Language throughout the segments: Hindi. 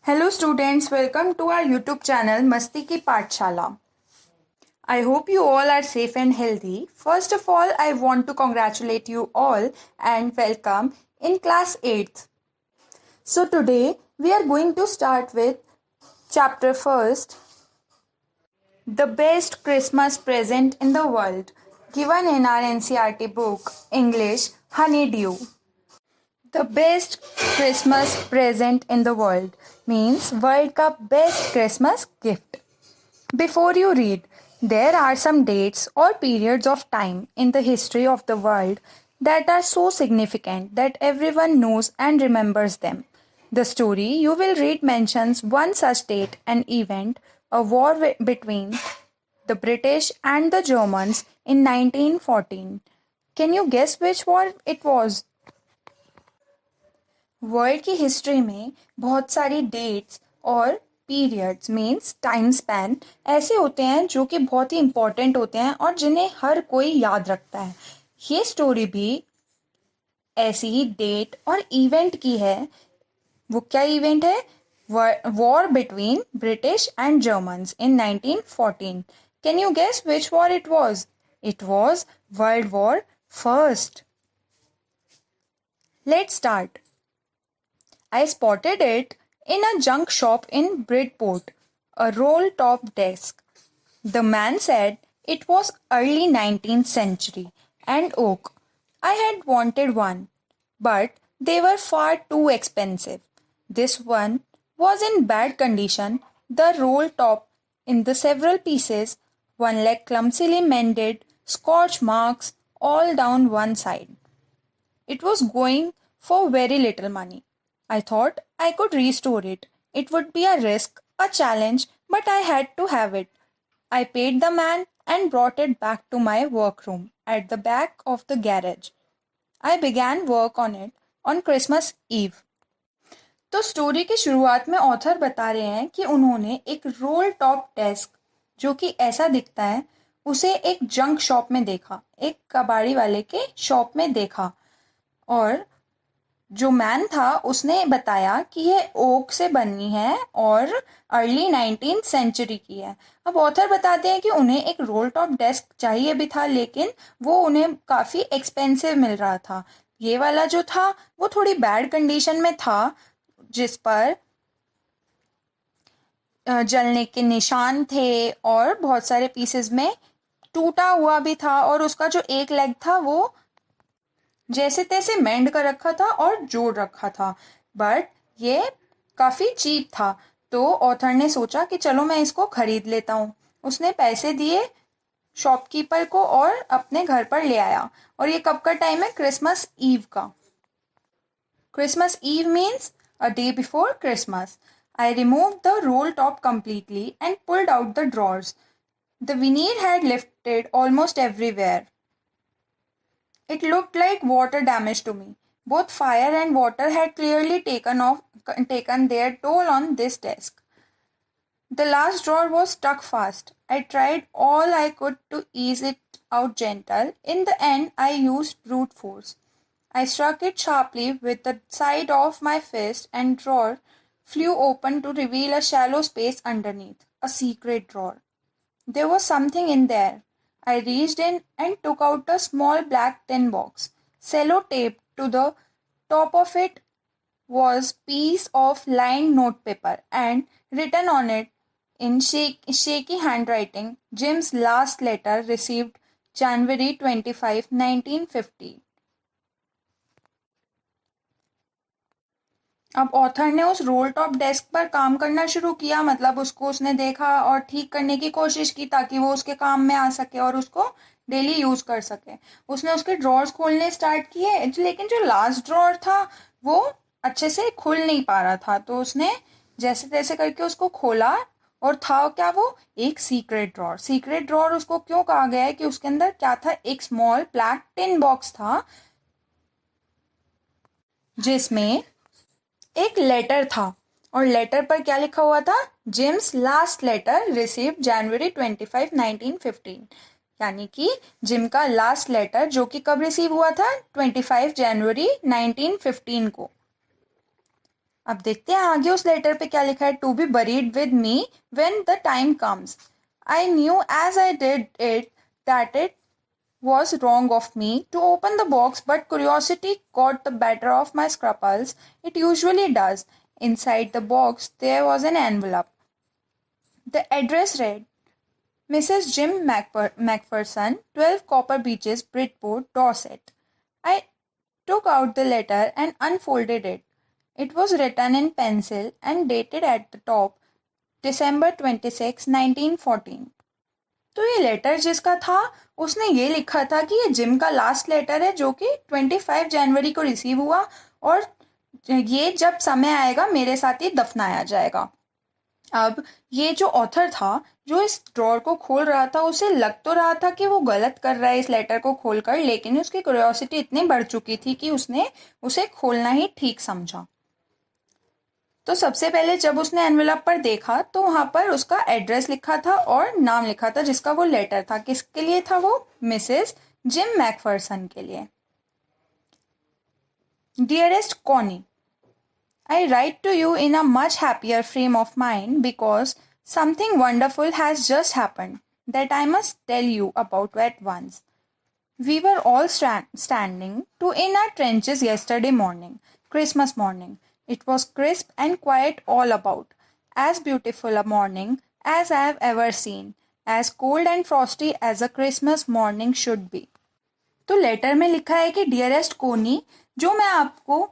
Hello students, welcome to our YouTube channel Masti Ki Pathshala. I hope you all are safe and healthy. First of all, I want to congratulate you all and welcome in class 8th. So today we are going to start with chapter first, The Best Christmas Present in the World, given in our NCERT book, English, Honeydew. The best Christmas present in the world means World Cup best Christmas gift. Before you read, there are some dates or periods of time in the history of the world that are so significant that everyone knows and remembers them. The story you will read mentions one such date and event, a war between the British and the Germans in 1914. Can you guess which war it was? World की हिस्ट्री में बहुत सारी डेट्स और पीरियड्स मीन्स टाइम स्पैन ऐसे होते हैं जो कि बहुत ही इम्पोर्टेंट होते हैं और जिन्हें हर कोई याद रखता है. ये स्टोरी भी ऐसी ही डेट और इवेंट की है. वो क्या इवेंट है? War between British and Germans in 1914. Can you guess which war it was? It was world war first. Let's start. I spotted it in a junk shop in Bridport, a roll-top desk. The man said it was early 19th century and oak. I had wanted one, but they were far too expensive. This one was in bad condition, the roll-top in the several pieces, one leg clumsily mended, scorch marks all down one side. It was going for very little money. I thought I could restore it. It would be a risk, a challenge, but I had to have it. I paid the man and brought it back to my workroom at the back of the garage. I began work on it on Christmas Eve. तो स्टोरी की शुरुआत में ऑथर बता रहे हैं कि उन्होंने एक रोल टॉप डेस्क जो कि ऐसा दिखता है उसे एक जंक शॉप में देखा, एक कबाड़ी वाले के शॉप में देखा. और जो मैन था उसने बताया कि ये ओक से बनी है और अर्ली 19th सेंचुरी की है. अब ऑथर बताते हैं कि उन्हें एक रोल टॉप डेस्क चाहिए भी था, लेकिन वो उन्हें काफ़ी एक्सपेंसिव मिल रहा था. ये वाला जो था वो थोड़ी बैड कंडीशन में था, जिस पर जलने के निशान थे और बहुत सारे पीसेस में टूटा हुआ भी था, और उसका जो एक लेग था वो जैसे तैसे मेंड कर रखा था और जोड़ रखा था, बट ये काफ़ी चीप था. तो ऑथर ने सोचा कि चलो मैं इसको खरीद लेता हूँ. उसने पैसे दिए शॉपकीपर को और अपने घर पर ले आया. और ये कब का टाइम है? क्रिसमस ईव का. Christmas eve means a day before Christmas. I removed the roll top completely and pulled out the drawers. The veneer had lifted almost everywhere. It looked like water damage to me. Both fire and water had clearly taken their toll on this desk. The last drawer was stuck fast. I tried all I could to ease it out gentle. In the end, I used brute force. I struck it sharply with the side of my fist, and drawer flew open to reveal a shallow space underneath, a secret drawer. There was something in there. I reached in and took out a small black tin box. Sellotape to the top of it was piece of lined notepaper, and written on it in shaky handwriting, Jim's last letter received January 25, 1950. अब ऑथर ने उस रोल टॉप डेस्क पर काम करना शुरू किया. मतलब उसको उसने देखा और ठीक करने की कोशिश की ताकि वो उसके काम में आ सके और उसको डेली यूज़ कर सके. उसने उसके ड्रॉर्स खोलने स्टार्ट किए, लेकिन जो लास्ट ड्रॉर था वो अच्छे से खुल नहीं पा रहा था. तो उसने जैसे तैसे करके उसको खोला, और था क्या वो? एक सीक्रेट ड्रॉर. सीक्रेट ड्रॉर उसको क्यों कहा गया है कि उसके अंदर क्या था? एक स्मॉल ब्लैक टिन बॉक्स था जिसमें एक लेटर था, और लेटर पर क्या लिखा हुआ था? जिम्स लास्ट लेटर रिसीव्ड जनवरी 25, 1915. यानी कि जिम का लास्ट लेटर जो कि कब रिसीव हुआ था? 25 जनवरी 1915 को. अब देखते हैं आगे उस लेटर पे क्या लिखा है। To be buried with me when the time comes. I knew as I did it that it was wrong of me to open the box, but curiosity got the better of my scruples. It usually does. Inside the box, there was an envelope. The address read, Mrs. Jim Macpherson, 12 Copper Beeches, Bridport, Dorset. I took out the letter and unfolded it. It was written in pencil and dated at the top, December 26, 1914. तो ये लेटर जिसका था उसने ये लिखा था कि ये जिम का लास्ट लेटर है जो कि 25 जनवरी को रिसीव हुआ और ये जब समय आएगा मेरे साथ ही दफनाया जाएगा। अब ये जो ऑथर था जो इस ड्रॉर को खोल रहा था उसे लग तो रहा था कि वो गलत कर रहा है इस लेटर को खोलकर, लेकिन उसकी क्यूरियोसिटी इतनी बढ़ चुकी थी कि उसने उसे खोलना ही ठीक समझा। तो सबसे पहले जब उसने एनवेलप पर देखा तो वहां पर उसका एड्रेस लिखा था और नाम लिखा था जिसका वो लेटर था। किसके लिए था वो? मिसेस जिम मैकफरसन के लिए। Dearest Connie, I write to you in a much happier frame of mind because something wonderful has just happened that I must tell you about at once. We were all standing in our trenches yesterday morning, Christmas morning. It was crisp and quiet all about, as beautiful a morning as I have ever seen, as cold and frosty as a Christmas morning should be. तो लेटर में लिखा है कि डियरेस्ट कोनी, जो मैं आपको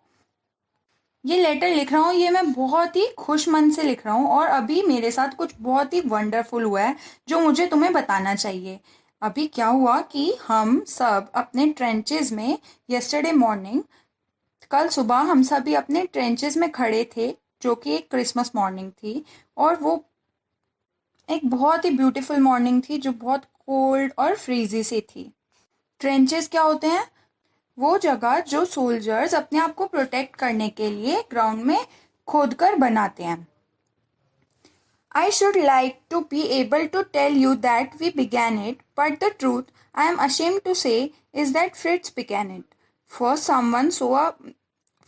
ये लेटर लिख रहा हूँ ये मैं बहुत ही खुश मन से लिख रहा हूँ और अभी मेरे साथ कुछ बहुत ही वंडरफुल हुआ है जो मुझे तुम्हें बताना चाहिए। अभी क्या हुआ कि हम सब अपने ट्रेंचेस में यस्टरडे मॉर्निंग, कल सुबह हम सभी अपने ट्रेंचेस में खड़े थे जो कि एक क्रिसमस मॉर्निंग थी और वो एक बहुत ही ब्यूटीफुल मॉर्निंग थी जो बहुत कोल्ड और फ्रीजी सी थी। ट्रेंचेस क्या होते हैं? वो जगह जो सोल्जर्स अपने आप को प्रोटेक्ट करने के लिए ग्राउंड में खोदकर बनाते हैं। I should like to be able to tell you that we began it, but the truth I am ashamed to say is that Fritz began it. First, someone saw a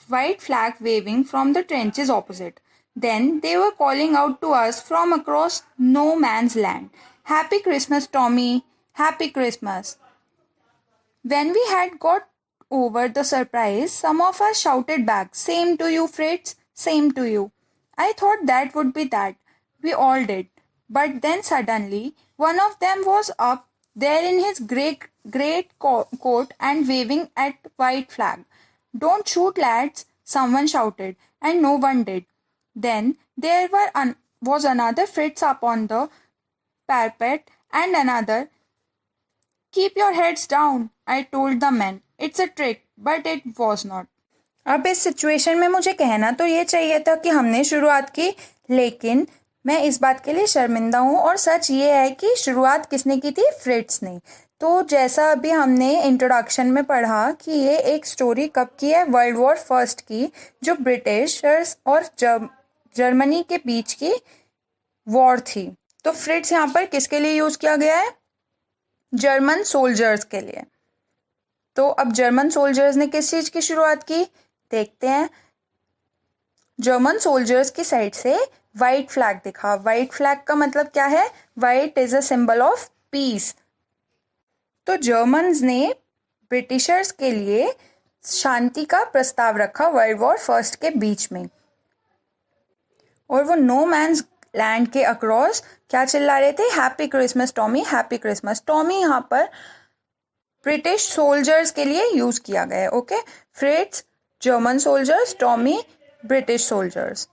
white flag waving from the trenches opposite. Then they were calling out to us from across no man's land, "Happy Christmas, Tommy! Happy Christmas!" When we had got over the surprise, some of us shouted back, "Same to you, Fritz, same to you." I thought that would be that. We all did. But then suddenly, one of them was up there in his great coat and waving at white flag. "Don't shoot, lads," someone shouted, and no one did. Then there was another Fritz up on the parapet and another. "Keep your heads down," I told the men. It's a trick, but it was not. अब इस सिचुएशन में मुझे कहना तो ये चाहिए था कि हमने शुरुआत की, लेकिन मैं इस बात के लिए शर्मिंदा हूँ और सच ये है कि शुरुआत किसने की थी? फ्रिट्स ने। तो जैसा अभी हमने इंट्रोडक्शन में पढ़ा कि ये एक स्टोरी कब की है? वर्ल्ड वॉर फर्स्ट की, जो ब्रिटिशर्स और जर्मनी के बीच की वॉर थी। तो फ्रिट्स यहाँ पर किसके लिए यूज किया गया है? जर्मन सोल्जर्स के लिए। तो अब जर्मन सोल्जर्स ने किस चीज की शुरुआत की देखते हैं। जर्मन सोल्जर्स की साइड से व्हाइट फ्लैग दिखा। व्हाइट फ्लैग का मतलब क्या है? White is a symbol of peace. तो जर्मन्स ने ब्रिटिशर्स के लिए शांति का प्रस्ताव रखा वर्ल्ड वॉर फर्स्ट के बीच में, और वो नो मैन्स लैंड के अक्रॉस क्या चिल्ला रहे थे? Happy Christmas Tommy, happy Christmas. Tommy यहाँ पर ब्रिटिश सोल्जर्स के लिए यूज किया गया है। Okay, Fritz German soldiers, Tommy British soldiers.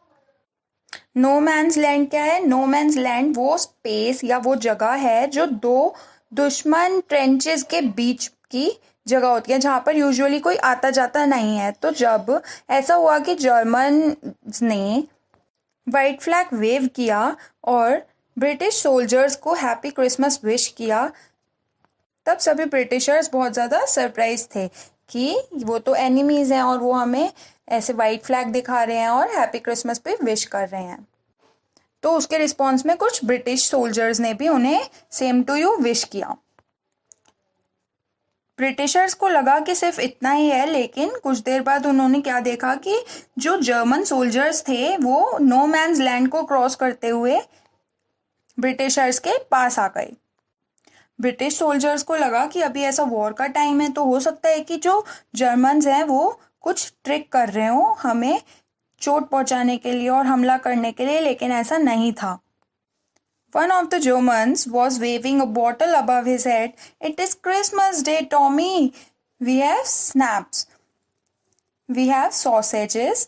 No man's land क्या है? नो मैन्स लैंड वो स्पेस या वो जगह है जो दो दुश्मन ट्रेंचेस के बीच की जगह होती है जहाँ पर यूजुअली कोई आता जाता नहीं है। तो जब ऐसा हुआ कि जर्मन ने व्हाइट फ्लैग वेव किया और ब्रिटिश सोल्जर्स को हैप्पी क्रिसमस विश किया, तब सभी ब्रिटिशर्स बहुत ज़्यादा सरप्राइज थे कि वो तो एनिमीज हैं और वो हमें ऐसे वाइट फ्लैग दिखा रहे हैं और हैप्पी क्रिसमस पे विश कर रहे हैं। तो उसके रिस्पॉन्स में कुछ ब्रिटिश सोल्जर्स ने भी उन्हें सेम टू यू विश किया। ब्रिटिशर्स को लगा कि सिर्फ इतना ही है, लेकिन कुछ देर बाद उन्होंने क्या देखा कि जो जर्मन सोल्जर्स थे वो नो मैन्स लैंड को क्रॉस करते हुए ब्रिटिशर्स के पास आ गए। ब्रिटिश सोल्जर्स को लगा कि अभी ऐसा वॉर का टाइम है, तो हो सकता है कि जो जर्मन्स हैं वो कुछ ट्रिक कर रहे हो हमें चोट पहुंचाने के लिए और हमला करने के लिए, लेकिन ऐसा नहीं था। One of the Germans was waving a bottle above his head. "It is Christmas Day, Tommy. We have snaps. We have sausages.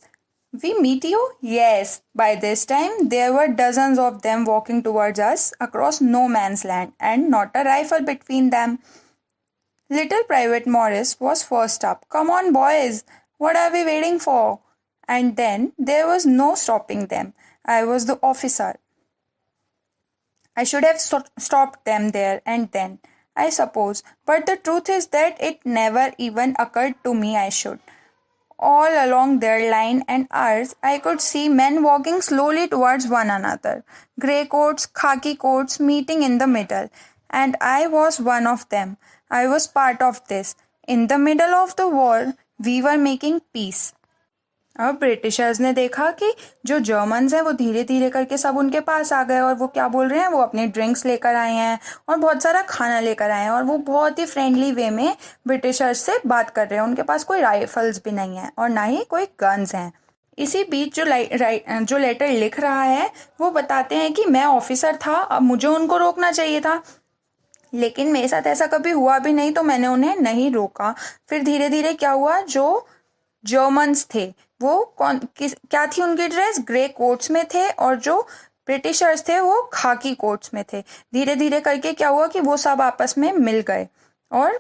We meet you?" Yes. By this time, there were dozens of them walking towards us across no man's land, and not a rifle between them. Little Private Morris was first up. "Come on, boys. What are we waiting for?" And then there was no stopping them. I was the officer. I should have stopped them there and then, I suppose, but the truth is that it never even occurred to me I should. All along their line and ours, I could see men walking slowly towards one another, grey coats, khaki coats meeting in the middle, and I was one of them. I was part of this. In the middle of the war, we were making peace. अब ब्रिटिशर्स ने देखा कि जो जर्मन्स हैं वो धीरे धीरे करके सब उनके पास आ गए और वो क्या बोल रहे हैं, वो अपने ड्रिंक्स लेकर आए हैं और बहुत सारा खाना लेकर आए हैं और वो बहुत ही फ्रेंडली वे में ब्रिटिशर्स से बात कर रहे हैं। उनके पास कोई राइफल्स भी नहीं है और ना ही कोई गन्स हैं। इसी बीच जो लेटर लिख रहा है वो बताते हैं कि मैं ऑफिसर था, अब मुझे उनको रोकना चाहिए था, लेकिन मेरे साथ ऐसा कभी हुआ भी नहीं, तो मैंने उन्हें नहीं रोका। फिर धीरे धीरे क्या हुआ, जो जर्मन्स थे वो क्या थी उनकी ड्रेस, ग्रे कोट्स में थे और जो ब्रिटिशर्स थे वो खाकी कोट्स में थे। धीरे धीरे करके क्या हुआ कि वो सब आपस में मिल गए और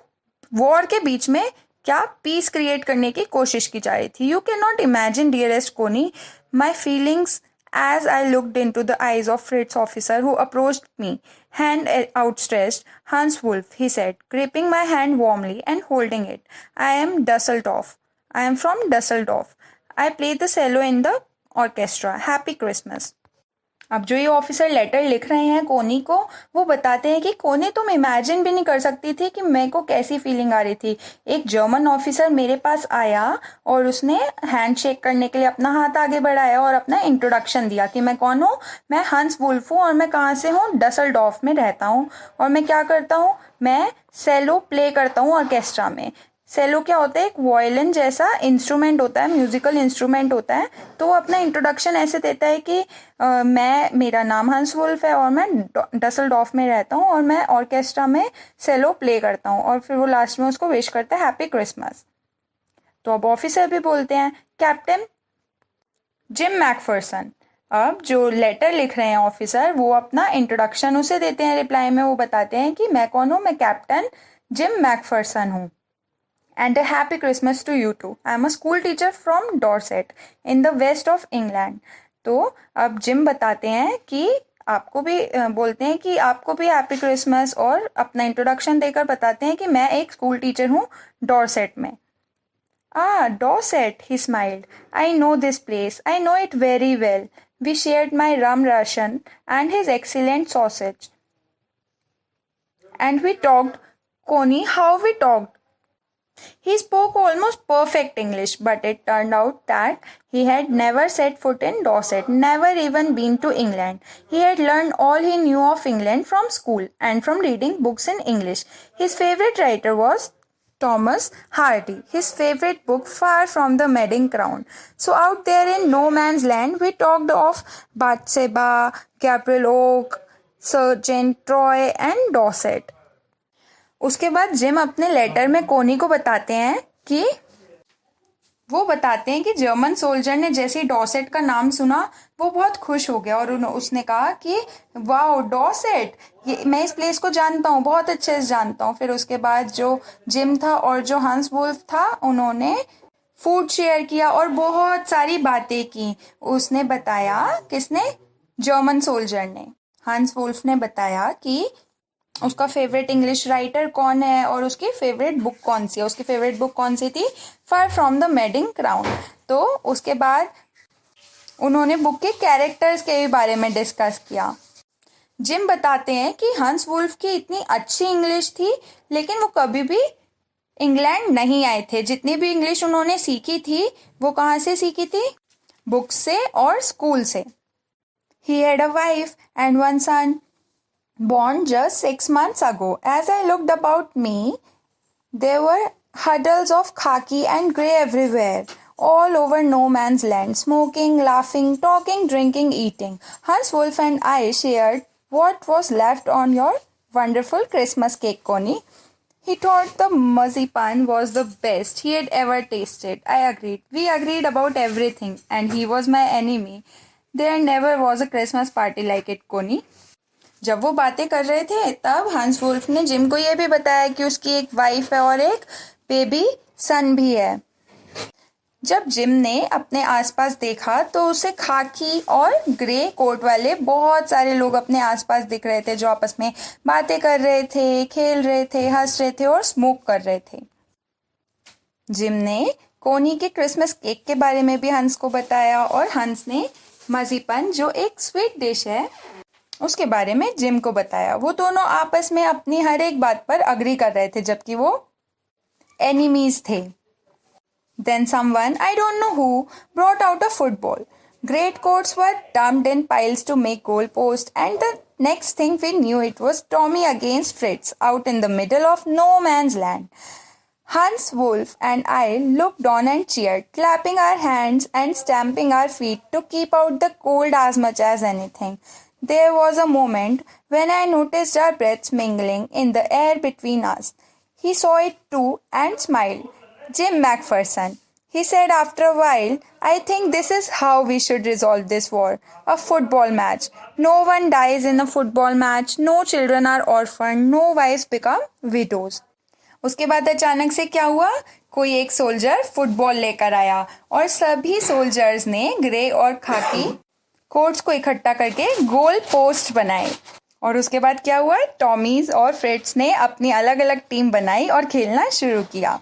वॉर के बीच में क्या पीस क्रिएट करने की कोशिश की जा रही थी। You can not imagine dearest Connie my feelings as I looked into the eyes of Fritz officer who approached me, hand outstretched. "Hans Wolf," he said, gripping my hand warmly and holding it. "I am Dusseldorf. I am from Dusseldorf. I play the cello in the orchestra. Happy Christmas." अब जो ये ऑफिसर लेटर लिख रहे हैं कोनी को, वो बताते हैं कि कोनी तुम इमेजिन भी नहीं कर सकती थी कि मेरे को कैसी फीलिंग आ रही थी। एक जर्मन ऑफिसर मेरे पास आया और उसने हैंडशेक करने के लिए अपना हाथ आगे बढ़ाया और अपना इंट्रोडक्शन दिया कि मैं कौन हूँ, मैं हंस वुल्फ हूँ और मैं कहाँ से हूँ, डसलडॉर्फ में रहता हूँ और मैं क्या करता हूँ, मैं सेलो प्ले करता हूँ ऑर्केस्ट्रा में। सेलो क्या होता है, एक वायलिन जैसा इंस्ट्रूमेंट होता है, म्यूजिकल इंस्ट्रूमेंट होता है। तो वो अपना इंट्रोडक्शन ऐसे देता है कि मेरा नाम हंस वुल्फ है और मैं डसलडॉर्फ में रहता हूँ और मैं ऑर्केस्ट्रा में सेलो प्ले करता हूँ, और फिर वो लास्ट में उसको विश करता है हैप्पी क्रिसमस। तो अब ऑफिसर भी बोलते हैं कैप्टन जिम मैकफर्सन। अब जो लेटर लिख रहे हैं ऑफिसर, वो अपना इंट्रोडक्शन उसे देते हैं रिप्लाई में। वो बताते हैं कि मैं कौन हूँ, मैं कैप्टन जिम मैकफर्सन हूँ। And a happy Christmas to you too. I am a school teacher from Dorset in the west of England. तो अब जिम बताते हैं कि आपको भी बोलते हैं कि आपको भी हैप्पी क्रिसमस, और अपना इंट्रोडक्शन देकर बताते हैं कि मैं एक स्कूल टीचर हूँ डॉर्सेट में। Dorset, he smiled. I know this place. I know it very well. We shared my rum ration and his excellent sausage. And we talked. Connie, how we talked. He spoke almost perfect English, but it turned out that he had never set foot in Dorset, never even been to England. He had learned all he knew of England from school and from reading books in English. His favorite writer was Thomas Hardy. His favorite book, Far from the Madding Crowd. So out there in no man's land, we talked of Bathsheba, Gabriel Oak, Sergeant Troy and Dorset. उसके बाद जिम अपने लेटर में कोनी को बताते हैं कि जर्मन सोल्जर ने जैसे ही डॉर्सेट का नाम सुना वो बहुत खुश हो गया और उसने कहा कि वाओ डॉर्सेट, ये मैं इस प्लेस को जानता हूँ, बहुत अच्छे से जानता हूँ। फिर उसके बाद जो जिम था और जो हंस वुल्फ था उन्होंने फूड शेयर किया और बहुत सारी बातें की। उसने बताया, किसने, जर्मन सोल्जर ने, हंस वुल्फ ने बताया कि उसका फेवरेट इंग्लिश राइटर कौन है और उसकी फेवरेट बुक कौन सी है। उसकी फेवरेट बुक कौन सी थी, far from the madding crown. तो उसके बाद उन्होंने बुक के कैरेक्टर्स के भी बारे में डिस्कस किया। जिम बताते हैं कि हंस वुल्फ की इतनी अच्छी इंग्लिश थी, लेकिन वो कभी भी इंग्लैंड नहीं आए थे। जितनी भी इंग्लिश उन्होंने सीखी थी वो कहाँ से सीखी थी? बुक से और स्कूल से। He had a wife and one son, born just 6 months ago. As I looked about me, there were huddles of khaki and grey everywhere, all over no man's land, smoking, laughing, talking, drinking, eating. Hans Wolf and I shared what was left on your wonderful Christmas cake, Connie. He thought the marzipan was the best he had ever tasted. I agreed. We agreed about everything, and he was my enemy. There never was a Christmas party like it, Connie. जब वो बातें कर रहे थे तब हंस वुल्फ ने जिम को ये भी बताया कि उसकी एक वाइफ है और एक बेबी सन भी है। जब जिम ने अपने आसपास देखा तो उसे खाकी और ग्रे कोट वाले बहुत सारे लोग अपने आसपास दिख रहे थे, जो आपस में बातें कर रहे थे, खेल रहे थे, हंस रहे थे और स्मोक कर रहे थे। जिम ने कोनी के क्रिसमस केक के बारे में भी हंस को बताया और हंस ने मजीपन, जो एक स्वीट डिश है, उसके बारे में जिम को बताया। वो दोनों आपस में अपनी हर एक बात पर अग्री कर रहे थे जबकि वो एनिमीज थे। Then someone, I don't know who, brought out a football. Great coats were dumped in piles to make goalposts, and the next thing we knew it was Tommy against Fritz out in the middle of no man's land. Hans Wolf and I looked on and cheered, clapping our hands and stamping our feet to keep out the cold as much as anything. There was a moment when I noticed our breaths mingling in the air between us. He saw it too and smiled. Jim McPherson, he said after a while, I think this is how we should resolve this war. A football match. No one dies in a football match. No children are orphaned. No wives become widows. उसके बाद अचानक से क्या हुआ? कोई एक सोल्जर फुटबॉल लेकर आया और सभी सोल्जर्स ने ग्रे और खाकी कोट्स को इकट्ठा करके गोल पोस्ट बनाए। और उसके बाद क्या हुआ? टॉमीज और फ्रिट्स ने अपनी अलग अलग टीम बनाई और खेलना शुरू किया।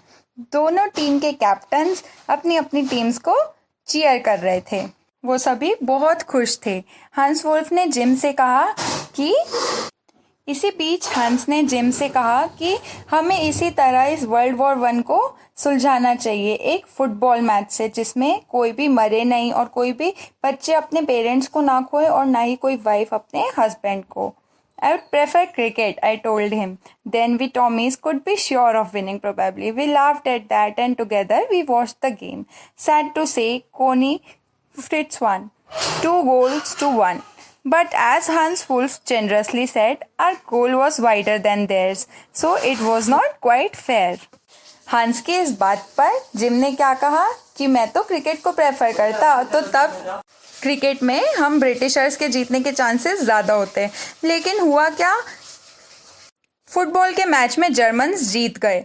दोनों टीम के कैप्टन्स अपनी अपनी टीम्स को चीयर कर रहे थे। वो सभी बहुत खुश थे। हंस वुल्फ ने जिम से कहा कि इसी बीच हंस ने जिम से कहा कि हमें इसी तरह इस वर्ल्ड वॉर 1 को सुलझाना चाहिए, एक फुटबॉल मैच से जिसमें कोई भी मरे नहीं और कोई भी बच्चे अपने पेरेंट्स को ना खोए और ना ही कोई वाइफ अपने हस्बैंड को। I would prefer cricket, I told him. Then we Tommies could be sure of winning probably. We laughed at that and together we watched the game. Sad to say, Coney Fritz won. 2-1. But as Hans Wolf generously said, our goal was wider than theirs, so it was not quite fair. हंस की इस बात पर जिम ने क्या कहा कि मैं तो क्रिकेट को प्रेफर करता, तो तब क्रिकेट में हम ब्रिटिशर्स के जीतने के चांसेस ज़्यादा होते। लेकिन हुआ क्या? फुटबॉल के मैच में जर्मन्स जीत गए।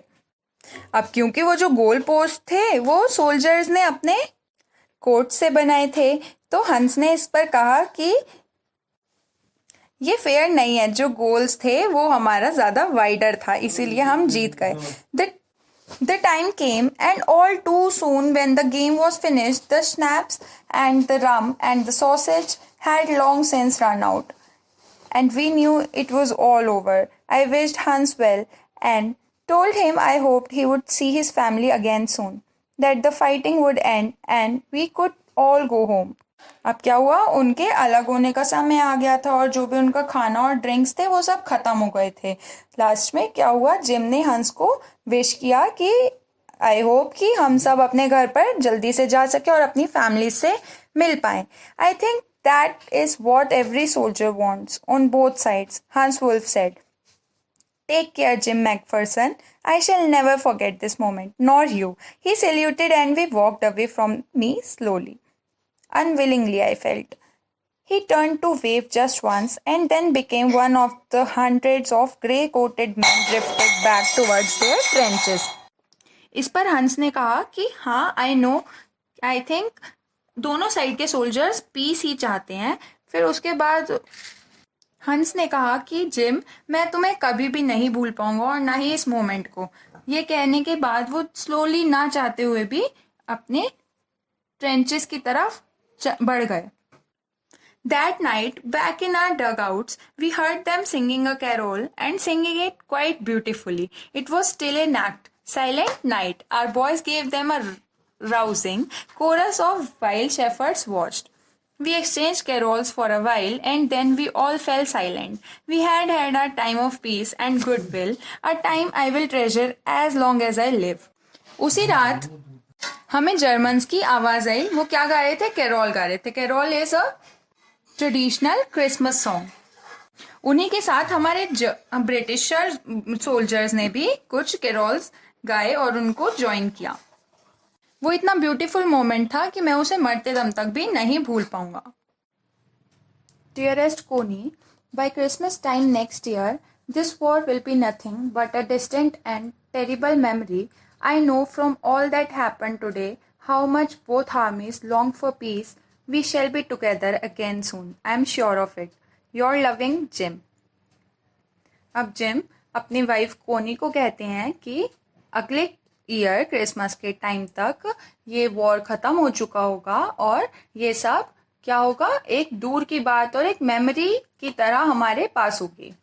अब क्योंकि वो जो गोल पोस्ट थे वो सोल्जर्स ने अपने कोट से बनाए थे, तो हंस ने इस पर कहा कि ये फेयर नहीं है, जो गोल्स थे वो हमारा ज़्यादा वाइडर था, इसीलिए हम जीत गए। The time came, and all too soon, when the game was finished, the schnapps and the rum and the sausage had long since run out, and we knew it was all over. I wished Hans well and told him I hoped he would see his family again soon, that the fighting would end and we could all go home. अब क्या हुआ? उनके अलग होने का समय आ गया था और जो भी उनका खाना और ड्रिंक्स थे वो सब खत्म हो गए थे। लास्ट में क्या हुआ? जिम ने हंस को विश किया कि आई होप कि हम सब अपने घर पर जल्दी से जा सके और अपनी फैमिली से मिल पाए। I think that is what every soldier wants on both sides, Hans Wolf said. Take care, Jim McPherson. I shall never forget this moment, nor you. He saluted and we walked away from me slowly. Unwillingly, I felt. He turned to wave just once and then became one of the hundreds of grey-coated men drifted back towards their trenches. इस पर हंस ने कहा कि हाँ, I know, I think दोनों साइड के सोल्जर्स पीस ही चाहते हैं। फिर उसके बाद हंस ने कहा कि जिम, मैं तुम्हें कभी भी नहीं भूल पाऊंगा और ना ही इस मोमेंट को। ये कहने के बाद वो स्लोली, ना चाहते हुए भी, अपने ट्रेंचेस की तरफ बढ़ गए। That night, back in our dugouts, we heard them singing a carol and singing it quite beautifully. It was still an act, Silent night. Our boys gave them a rousing chorus of while shepherds watched. We exchanged carols for a while and then we all fell silent. We had had our time of peace and goodwill, a time I will treasure as long as I live. उसी रात हमें जर्मन्स की आवाज आई. वो क्या गा रहे थे? कैरोल गा रहे थे. Carol is a traditional Christmas song. उन्हीं के साथ हमारे ब्रिटिश सोल्जर्स ने भी कुछ कैरोल्स गाए और उनको ज्वाइन किया. वो इतना ब्यूटीफुल मोमेंट था कि मैं उसे मरते दम तक भी नहीं भूल पाऊंगा. Dearest Connie, by Christmas time next year this war will be nothing but a distant and terrible memory. I know from all that happened today how much both armies long for peace. We shall be together again soon. I am sure of it. Your loving Jim. अब जिम अपनी वाइफ कोनी को कहते हैं कि अगले ईयर क्रिसमस के टाइम तक ये वॉर ख़त्म हो चुका होगा और ये सब क्या होगा, एक दूर की बात और एक मेमोरी की तरह हमारे पास होगी.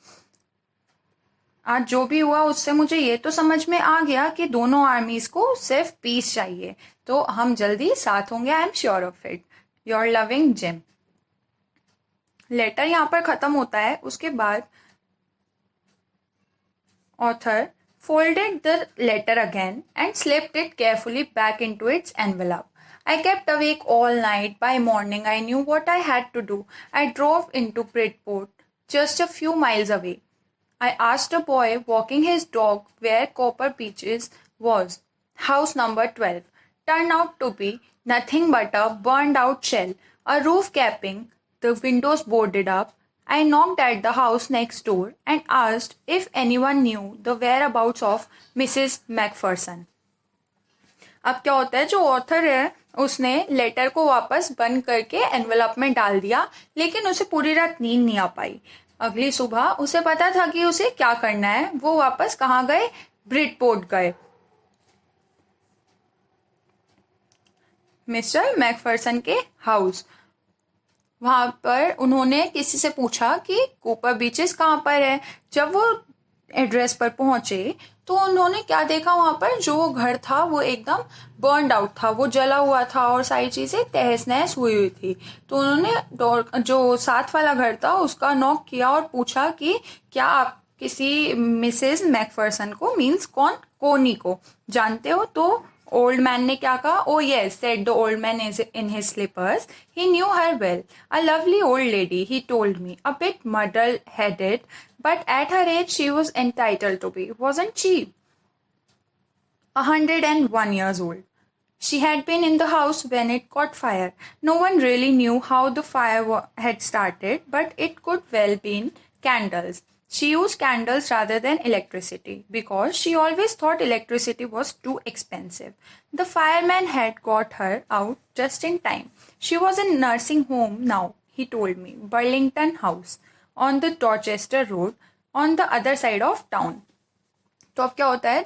आज जो भी हुआ उससे मुझे ये तो समझ में आ गया कि दोनों आर्मीज को सिर्फ पीस चाहिए, तो हम जल्दी साथ होंगे. I am sure of it. Your loving Jim. Letter यहाँ पर खत्म होता है. उसके बाद author folded the letter again and slipped it carefully back into its envelope. I kept awake all night. By morning, I knew what I had to do. I drove into Bridport, just a few miles away. I asked a boy walking his dog where Copper Beaches was. House number 12 turned out to be nothing but a burned out shell, a roof capping, the windows boarded up. I knocked at the house next door and asked if anyone knew the whereabouts of Mrs. Macpherson. अब क्या होता है, जो ऑथर है उसने लेटर को वापस बंद करके एनवेलप में डाल दिया, लेकिन उसे पूरी रात नींद नहीं आ पाई. अगली सुबह उसे पता था कि उसे क्या करना है. वो वापस कहाँ गए? ब्रिडपोर्ट गए. मिस्टर मैकफरसन के हाउस. वहां पर उन्होंने किसी से पूछा कि कूपर बीचेस कहाँ पर है. जब वो एड्रेस पर पहुंचे तो उन्होंने क्या देखा, वहां पर जो घर था वो एकदम बर्नड आउट था, वो जला हुआ था और सारी चीजें तहस नहस हुई हुई थी. तो उन्होंने डोर, जो साथ वाला घर था उसका नॉक किया और पूछा कि क्या आप किसी मिसेस मैकफरसन को, मीन्स कौन, कोनी को जानते हो. तो ओल्ड मैन ने क्या कहा? Oh yes, said the old man is in his slippers. He knew her well. A lovely old lady, he told me. A bit muddle headed, but at her age she was entitled to be, wasn't she? 101 years old. She had been in the house when it caught fire. No one really knew how the fire had started, but it could well been candles. She used candles rather than electricity because she always thought electricity was too expensive. The fireman had got her out just in time. She was in nursing home now, he told me. Burlington House on the Dorchester Road on the other side of town. तो अब क्या होता है,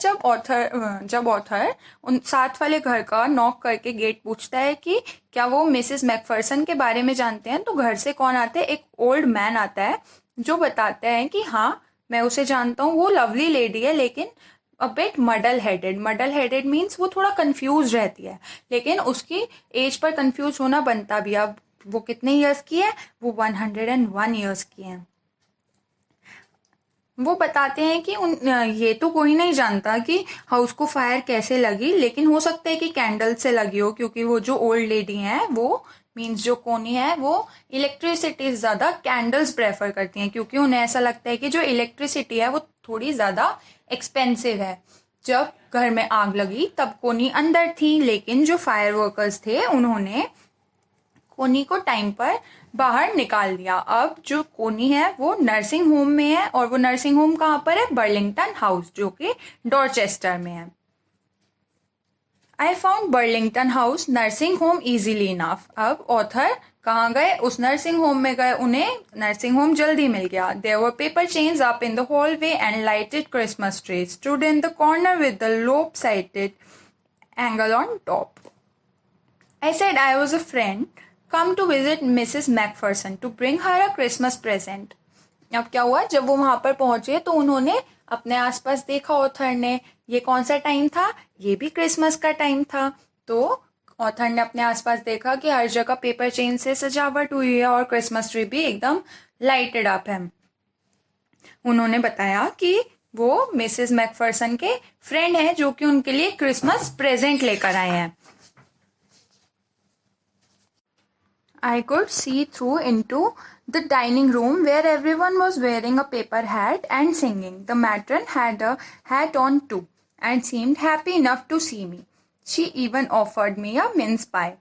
जब ऑथर उन साथ वाले घर का नॉक करके गेट पूछता है कि क्या वो मिसेस मैकफरसन के बारे में जानते हैं, तो घर से कौन आता है? एक ओल्ड मैन आता है जो बताते हैं कि हाँ मैं उसे जानता हूँ, वो लवली लेडी है लेकिन a bit muddle headed. Muddle headed means वो थोड़ा कंफ्यूज रहती है, लेकिन उसकी एज पर कंफ्यूज होना बनता भी. अब वो कितने ईयर्स की है? वो 101 ईयर्स की है. वो बताते हैं कि ये तो कोई नहीं जानता कि हाउस को फायर कैसे लगी, लेकिन हो सकता है कि कैंडल से लगी हो, क्योंकि वो जो ओल्ड लेडी हैं, वो मीन्स जो कोनी है, वो इलेक्ट्रिसिटी ज़्यादा कैंडल्स प्रेफर करती हैं, क्योंकि उन्हें ऐसा लगता है कि जो इलेक्ट्रिसिटी है वो थोड़ी ज़्यादा एक्सपेंसिव है. जब घर में आग लगी तब कोनी अंदर थी, लेकिन जो फायर वर्कर्स थे उन्होंने कोनी को टाइम पर बाहर निकाल दिया. अब जो कोनी है वो नर्सिंग होम में है, और वो नर्सिंग होम कहाँ पर है? बर्लिंगटन हाउस, जो कि डॉर्चेस्टर में है. I found Burlington house nursing home easily enough. अब ऑथर कहाँ गए? उस नर्सिंग होम में गए. उन्हें नर्सिंग होम जल्दी मिल गया. There were paper chains up in the hallway and lighted Christmas trees stood in the corner with the lopsided angle on top. I said I was a friend come to visit Mrs. Macpherson to bring her a Christmas present. अब क्या हुआ, जब वो वहां पर पहुंचे तो उन्होंने अपने आसपास देखा, ऑथर ने ये कौन सा टाइम था? ये भी क्रिसमस का टाइम था। तो ऑथर ने अपने आसपास देखा कि हर जगह पेपर चेन से सजावट हुई है और क्रिसमस ट्री भी एकदम लाइटेड अप है। उन्होंने बताया कि वो मिसेस मैकफरसन के फ्रेंड हैं जो कि उनके लिए क्रिसमस प्रेजेंट लेकर आए हैं। I could see through into the dining room where everyone was wearing a paper hat and singing. The matron had a hat on too and seemed happy enough to see me. She even offered me a mince pie.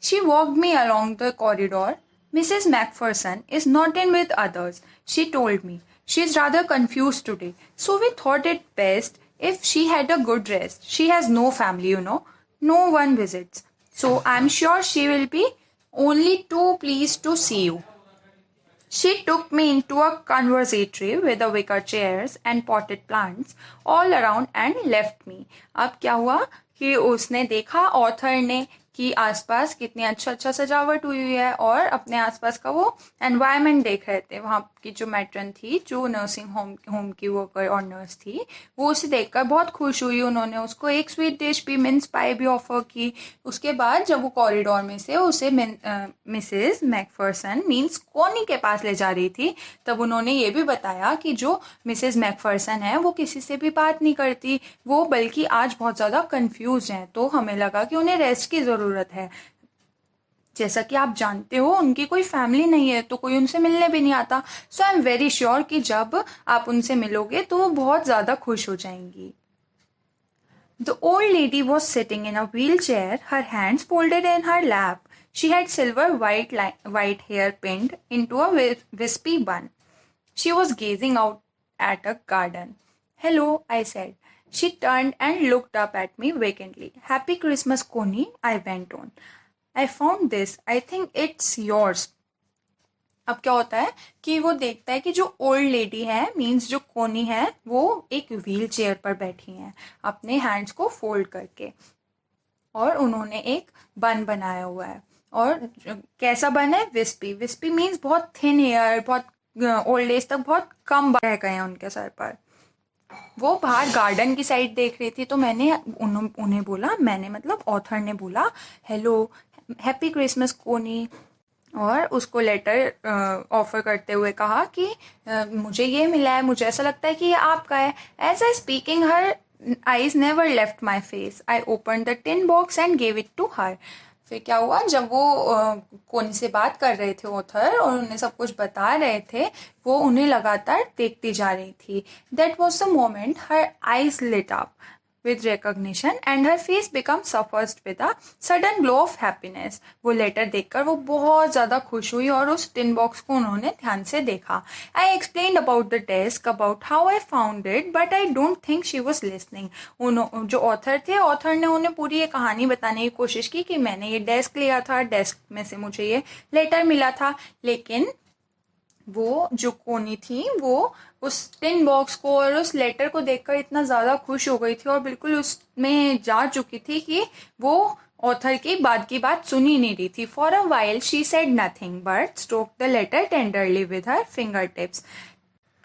She walked me along the corridor. Mrs. Macpherson is not in with others, she told me. She is rather confused today, so we thought it best if she had a good rest. She has no family, you know. No one visits. So I'm sure she will be only too pleased to see you. She took me into a conservatory with the wicker chairs and potted plants all around and left me. अब क्या हुआ कि उसने देखा ऑथर ने कि आसपास कितनी अच्छा सजावट हुई है और अपने आसपास का वो एनवायरनमेंट देख रहे थे। वहाँ की जो मैट्रन थी, जो नर्सिंग होम की वर्कर और नर्स थी, वो उसे देखकर बहुत खुश हुई। उन्होंने उसको एक स्वीट डिश भी, मिन्स पाई भी ऑफर की। उसके बाद जब वो कॉरिडोर में से उसे मिसेस मैकफरसन मीन्स कोनी के पास ले जा रही थी, तब उन्होंने ये भी बताया कि जो मिसेस मैकफरसन है वो किसी से भी बात नहीं करती, वो बल्कि आज बहुत ज़्यादा कंफ्यूज हैं। तो हमें लगा कि उन्हें रेस्ट की ज़रूरत है। जैसा कि आप जानते हो उनकी कोई फैमिली नहीं है, तो कोई उनसे मिलने भी नहीं आता। सो आई एम वेरी श्योर कि जब आप उनसे मिलोगे तो वो बहुत ज़्यादा खुश हो जाएंगी। The old lady was sitting in a wheelchair, her hands folded in her lap. She had silver white hair pinned into a wispy bun. She was gazing out at a garden. Hello, I said. She turned and looked up at me vacantly. Happy Christmas, Connie, I went on. I found this. I think it's yours. अब क्या होता है कि वो देखता है कि जो ओल्ड लेडी है मीन्स जो कोनी है वो एक व्हील चेयर पर बैठी हैं अपने हैंड्स को फोल्ड करके, और उन्होंने एक बन बनाया हुआ है। और कैसा बन है? विस्पी। विस्पी मीन्स बहुत थिन हेयर, बहुत ओल्ड एज तक बहुत कम रह गए हैं उनके सर पर। वो बाहर गार्डन की साइड देख रही थी, तो मैंने उन्हें बोला, मैंने मतलब ऑथर ने बोला, हेलो, हैप्पी क्रिसमस कोनी, और उसको लेटर ऑफर करते हुए कहा कि मुझे ये मिला है, मुझे ऐसा लगता है कि ये आपका है। As I speaking her eyes never left my face. I open the tin box and gave it to her. फिर क्या हुआ, जब वो कोनी से बात कर रहे थे ऑथर और उन्हें सब कुछ बता रहे थे, वो उन्हें लगातार देखती जा रही थी। That was the moment her eyes lit up with recognition and her face became suffused with a sudden glow of happiness. वो लेटर देखकर वो बहुत ज़्यादा खुश हुई और उस टिन बॉक्स को उन्होंने ध्यान से देखा। I explained about the desk, about how I found it, but I don't think she was listening. जो ऑथर थे, ऑथर ने उन्हें पूरी ये कहानी बताने की कोशिश की कि मैंने ये डेस्क लिया था, डेस्क में से मुझे ये लेटर मिला था, लेकिन वो जो कोनी थी वो उस टिन बॉक्स को और उस लेटर को देखकर इतना ज़्यादा खुश हो गई थी और बिल्कुल उसमें जा चुकी थी कि वो ऑथर की बात सुनी नहीं रही थी। For a while she said nothing but stroke the letter tenderly with her finger tips.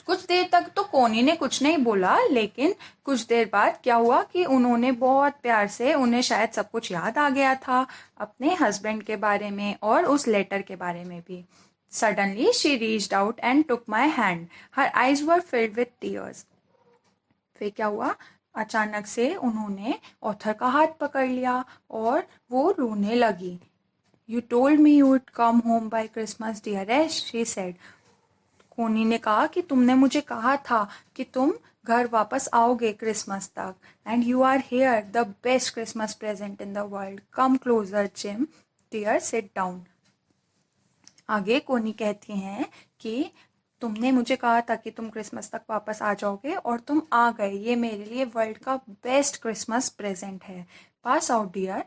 कुछ देर तक तो कोनी ने कुछ नहीं बोला, लेकिन कुछ देर बाद क्या हुआ कि उन्होंने बहुत प्यार से, उन्हें शायद सब कुछ याद आ गया था अपने हस्बैंड के बारे में और उस लेटर के बारे में भी। Suddenly she reached out and took my hand. Her eyes were filled with tears. फिर क्या हुआ, अचानक से उन्होंने ऑथर का हाथ पकड़ लिया और वो रोने लगी। You told me you would come home by Christmas, dearest, she said. कोनी ने कहा कि तुमने मुझे कहा था कि तुम घर वापस आओगे क्रिसमस तक, and you are here, the best Christmas present in the world. Come closer, Jim. Dear, sit down. आगे कोनी कहती हैं कि तुमने मुझे कहा था कि तुम क्रिसमस तक वापस आ जाओगे और तुम आ गए। ये मेरे लिए वर्ल्ड का बेस्ट क्रिसमस प्रेजेंट है। Pass out dear.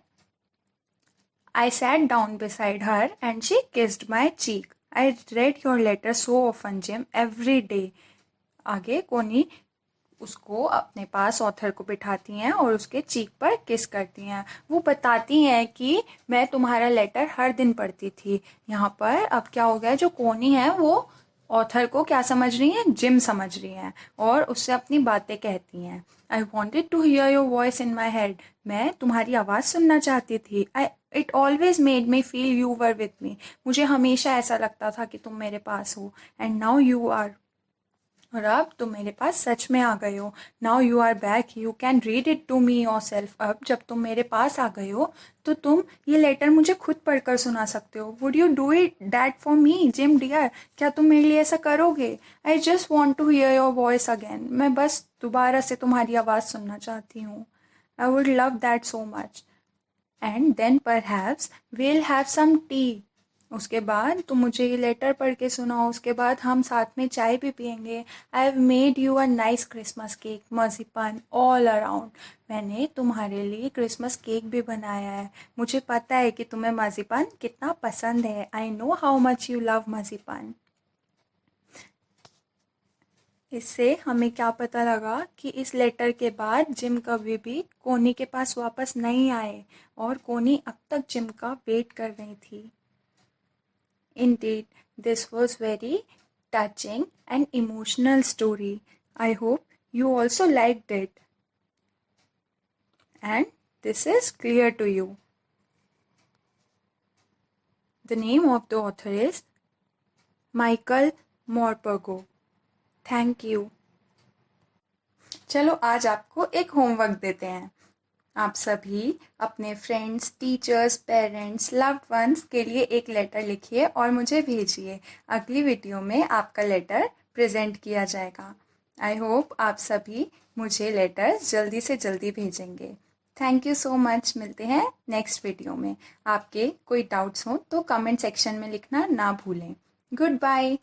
I sat down beside her and she kissed my cheek. I read your letter so often Jim, every day. आगे कोनी उसको अपने पास ऑथर को बिठाती हैं और उसके चीक पर किस करती हैं। वो बताती हैं कि मैं तुम्हारा लेटर हर दिन पढ़ती थी। यहाँ पर अब क्या हो गया, जो कोनी है वो ऑथर को क्या समझ रही हैं, जिम समझ रही हैं और उससे अपनी बातें कहती हैं। I wanted to hear your voice in my head, मैं तुम्हारी आवाज़ सुनना चाहती थी। It always made me feel you were with me, मुझे हमेशा ऐसा लगता था कि तुम मेरे पास हो। एंड नाउ यू आर, और अब तुम मेरे पास सच में आ गए हो। Now you are back, you can read it to me yourself, अब जब तुम मेरे पास आ गए हो तो तुम ये लेटर मुझे खुद पढ़कर सुना सकते हो। Would you do it that for me Jim dear, क्या तुम मेरे लिए ऐसा करोगे? I just want to hear your voice again, मैं बस दोबारा से तुम्हारी आवाज़ सुनना चाहती हूँ। I would love that so much. And then perhaps we'll have some tea, उसके बाद तुम मुझे ये लेटर पढ़ के सुनाओ, उसके बाद हम साथ में चाय भी पियेंगे। I have made you a nice Christmas cake, marzipan all around, मैंने तुम्हारे लिए क्रिसमस केक भी बनाया है। मुझे पता है कि तुम्हें मर्सीपन कितना पसंद है। I know how much you love marzipan. इससे हमें क्या पता लगा कि इस लेटर के बाद जिम कभी भी कोनी के पास वापस नहीं आए और कोनी अब तक जिम का वेट कर रही थी। Indeed, this was very touching and emotional story. I hope you also liked it. And this is clear to you. The name of the author is Michael Morpurgo. Thank you. चलो आज आपको एक होमवर्क देते हैं। आप सभी अपने friends, teachers, parents, loved ones के लिए एक लेटर लिखिए और मुझे भेजिए। अगली वीडियो में आपका लेटर प्रेजेंट किया जाएगा। आई होप आप सभी मुझे लेटर्स जल्दी से जल्दी भेजेंगे। Thank you so much. मिलते हैं नेक्स्ट वीडियो में। आपके कोई डाउट्स हो तो कमेंट सेक्शन में लिखना ना भूलें। Good bye.